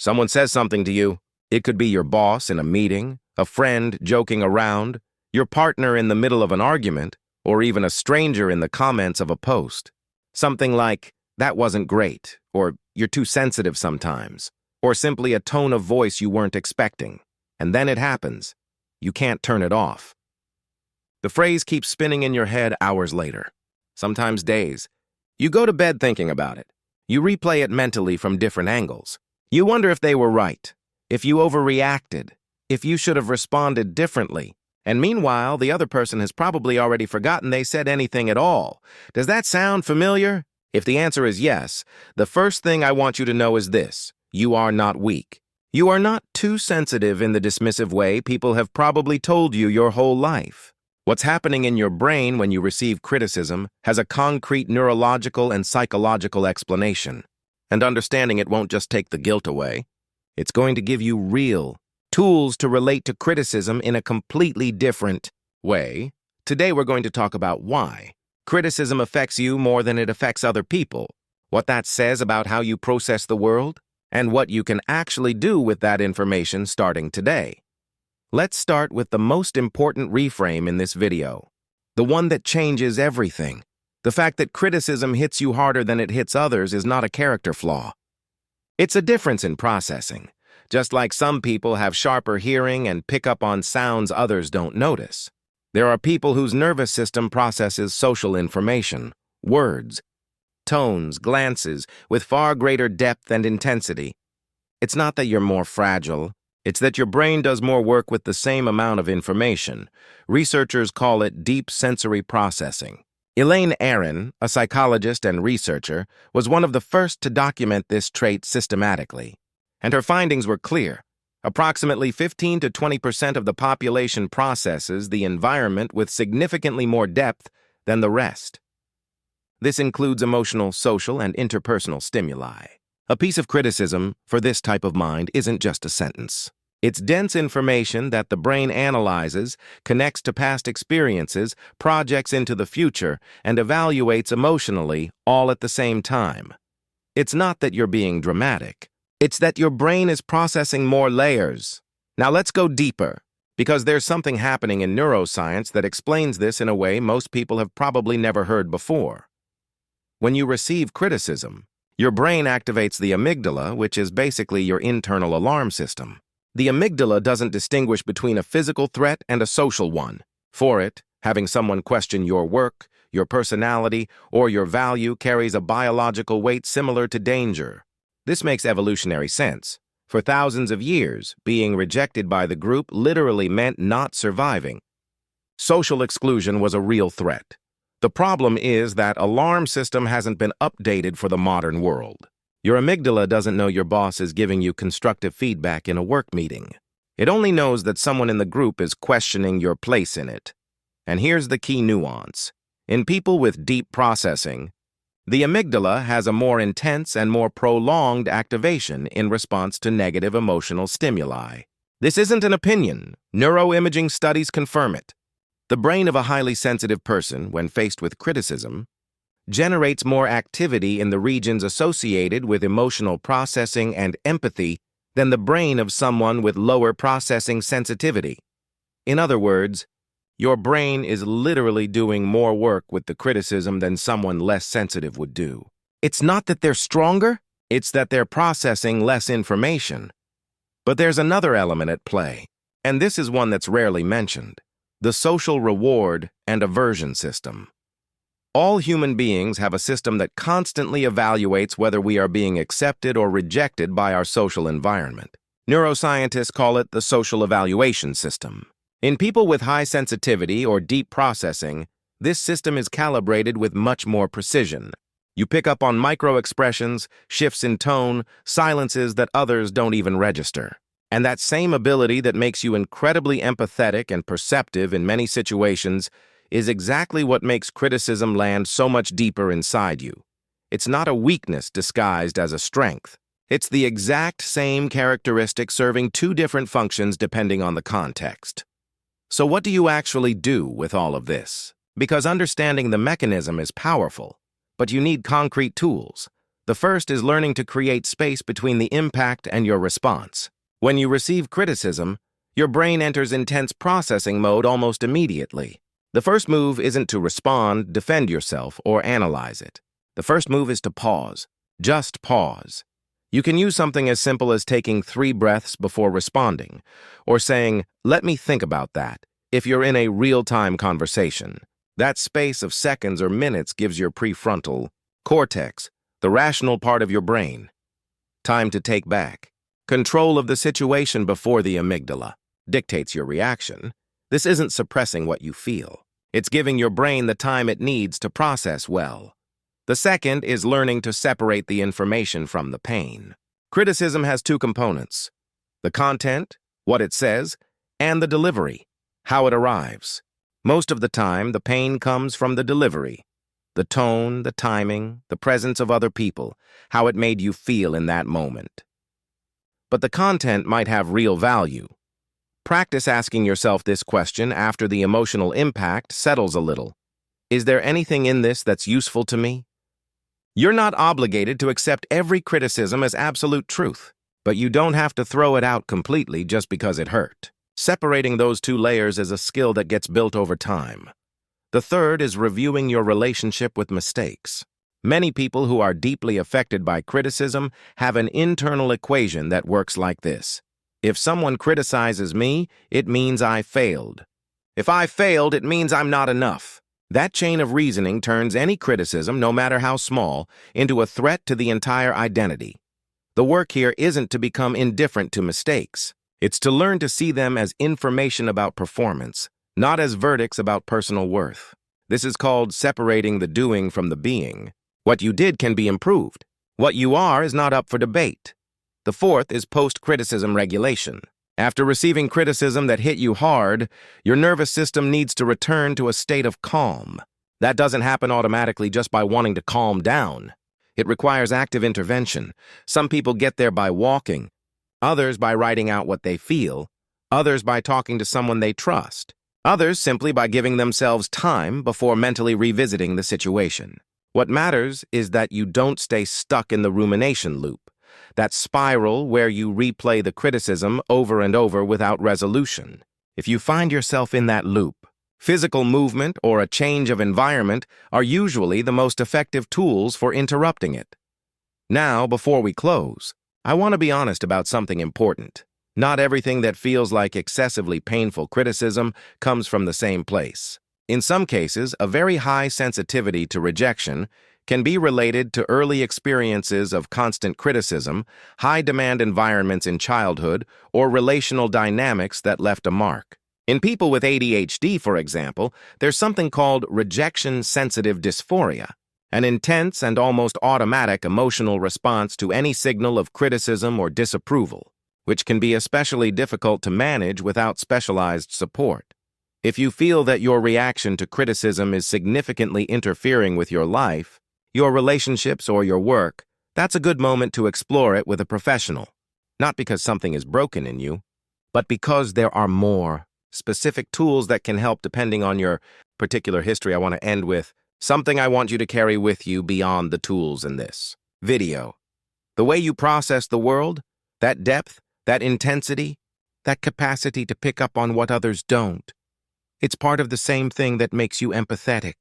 Someone says something to you. It could be your boss in a meeting, a friend joking around, your partner in the middle of an argument, or even a stranger in the comments of a post. Something like, "That wasn't great," or "You're too sensitive sometimes," or simply a tone of voice you weren't expecting. And then it happens. You can't turn it off. The phrase keeps spinning in your head hours later, sometimes days. You go to bed thinking about it. You replay it mentally from different angles. You wonder if they were right, if you overreacted, if you should have responded differently. And meanwhile, the other person has probably already forgotten they said anything at all. Does that sound familiar? If the answer is yes, the first thing I want you to know is this: you are not weak. You are not too sensitive in the dismissive way people have probably told you your whole life. What's happening in your brain when you receive criticism has a concrete neurological and psychological explanation. And understanding it won't just take the guilt away. It's going to give you real tools to relate to criticism in a completely different way. Today we're going to talk about why criticism affects you more than it affects other people, what that says about how you process the world, and what you can actually do with that information starting today. Let's start with the most important reframe in this video, the one that changes everything. The fact that criticism hits you harder than it hits others is not a character flaw. It's a difference in processing, just like some people have sharper hearing and pick up on sounds others don't notice. There are people whose nervous system processes social information, words, tones, glances, with far greater depth and intensity. It's not that you're more fragile, it's that your brain does more work with the same amount of information. Researchers call it deep sensory processing. Elaine Aron, a psychologist and researcher, was one of the first to document this trait systematically. And her findings were clear. Approximately 15 to 20% of the population processes the environment with significantly more depth than the rest. This includes emotional, social, and interpersonal stimuli. A piece of criticism for this type of mind isn't just a sentence. It's dense information that the brain analyzes, connects to past experiences, projects into the future, and evaluates emotionally all at the same time. It's not that you're being dramatic. It's that your brain is processing more layers. Now let's go deeper, because there's something happening in neuroscience that explains this in a way most people have probably never heard before. When you receive criticism, your brain activates the amygdala, which is basically your internal alarm system. The amygdala doesn't distinguish between a physical threat and a social one. For it, having someone question your work, your personality, or your value carries a biological weight similar to danger. This makes evolutionary sense. For thousands of years, being rejected by the group literally meant not surviving. Social exclusion was a real threat. The problem is that alarm system hasn't been updated for the modern world. Your amygdala doesn't know your boss is giving you constructive feedback in a work meeting. It only knows that someone in the group is questioning your place in it. And here's the key nuance. In people with deep processing, the amygdala has a more intense and more prolonged activation in response to negative emotional stimuli. This isn't an opinion. Neuroimaging studies confirm it. The brain of a highly sensitive person, when faced with criticism, generates more activity in the regions associated with emotional processing and empathy than the brain of someone with lower processing sensitivity. In other words, your brain is literally doing more work with the criticism than someone less sensitive would do. It's not that they're stronger, it's that they're processing less information. But there's another element at play, and this is one that's rarely mentioned: the social reward and aversion system. All human beings have a system that constantly evaluates whether we are being accepted or rejected by our social environment. Neuroscientists call it the social evaluation system. In people with high sensitivity or deep processing, this system is calibrated with much more precision. You pick up on micro-expressions, shifts in tone, silences that others don't even register. And that same ability that makes you incredibly empathetic and perceptive in many situations is exactly what makes criticism land so much deeper inside you. It's not a weakness disguised as a strength. It's the exact same characteristic serving two different functions depending on the context. So what do you actually do with all of this? Because understanding the mechanism is powerful, but you need concrete tools. The first is learning to create space between the impact and your response. When you receive criticism, your brain enters intense processing mode almost immediately. The first move isn't to respond, defend yourself, or analyze it. The first move is to pause. Just pause. You can use something as simple as taking 3 breaths before responding, or saying, "Let me think about that," if you're in a real-time conversation. That space of seconds or minutes gives your prefrontal cortex, the rational part of your brain, time to take back control of the situation before the amygdala dictates your reaction. This isn't suppressing what you feel. It's giving your brain the time it needs to process well. The second is learning to separate the information from the pain. Criticism has 2 components: the content, what it says, and the delivery, how it arrives. Most of the time, the pain comes from the delivery. The tone, the timing, the presence of other people, how it made you feel in that moment. But the content might have real value. Practice asking yourself this question after the emotional impact settles a little. Is there anything in this that's useful to me? You're not obligated to accept every criticism as absolute truth, but you don't have to throw it out completely just because it hurt. Separating those 2 layers is a skill that gets built over time. The third is reviewing your relationship with mistakes. Many people who are deeply affected by criticism have an internal equation that works like this. If someone criticizes me, it means I failed. If I failed, it means I'm not enough. That chain of reasoning turns any criticism, no matter how small, into a threat to the entire identity. The work here isn't to become indifferent to mistakes. It's to learn to see them as information about performance, not as verdicts about personal worth. This is called separating the doing from the being. What you did can be improved. What you are is not up for debate. The fourth is post-criticism regulation. After receiving criticism that hit you hard, your nervous system needs to return to a state of calm. That doesn't happen automatically just by wanting to calm down. It requires active intervention. Some people get there by walking, others by writing out what they feel, others by talking to someone they trust, others simply by giving themselves time before mentally revisiting the situation. What matters is that you don't stay stuck in the rumination loop, that spiral where you replay the criticism over and over without resolution. If you find yourself in that loop, physical movement or a change of environment are usually the most effective tools for interrupting it. Now, before we close, I want to be honest about something important. Not everything that feels like excessively painful criticism comes from the same place. In some cases, a very high sensitivity to rejection can be related to early experiences of constant criticism, high-demand environments in childhood, or relational dynamics that left a mark. In people with ADHD, for example, there's something called rejection-sensitive dysphoria, an intense and almost automatic emotional response to any signal of criticism or disapproval, which can be especially difficult to manage without specialized support. If you feel that your reaction to criticism is significantly interfering with your life, your relationships, or your work, that's a good moment to explore it with a professional. Not because something is broken in you, but because there are more specific tools that can help depending on your particular history. I want to end with something I want you to carry with you beyond the tools in this video. The way you process the world, that depth, that intensity, that capacity to pick up on what others don't. It's part of the same thing that makes you empathetic,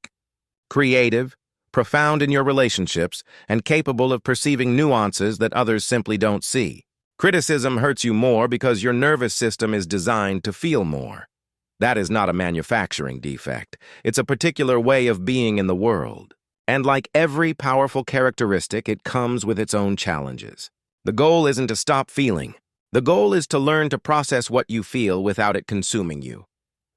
creative, profound in your relationships, and capable of perceiving nuances that others simply don't see. Criticism hurts you more because your nervous system is designed to feel more. That is not a manufacturing defect. It's a particular way of being in the world. And like every powerful characteristic, it comes with its own challenges. The goal isn't to stop feeling. The goal is to learn to process what you feel without it consuming you.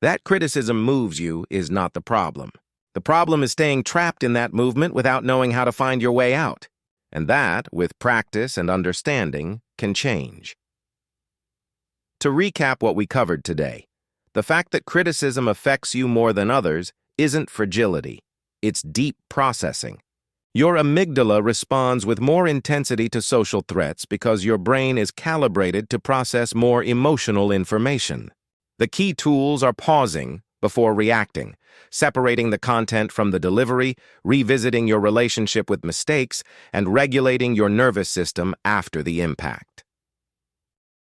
That criticism moves you is not the problem. The problem is staying trapped in that movement without knowing how to find your way out. And that, with practice and understanding, can change. To recap what we covered today, the fact that criticism affects you more than others isn't fragility. It's deep processing. Your amygdala responds with more intensity to social threats because your brain is calibrated to process more emotional information. The key tools are pausing before reacting, separating the content from the delivery, revisiting your relationship with mistakes, and regulating your nervous system after the impact.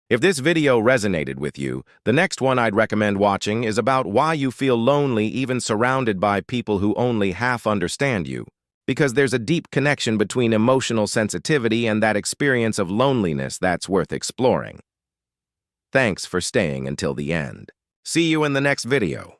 If this video resonated with you, the next one I'd recommend watching is about why you feel lonely even surrounded by people who only half understand you, because there's a deep connection between emotional sensitivity and that experience of loneliness that's worth exploring. Thanks for staying until the end. See you in the next video.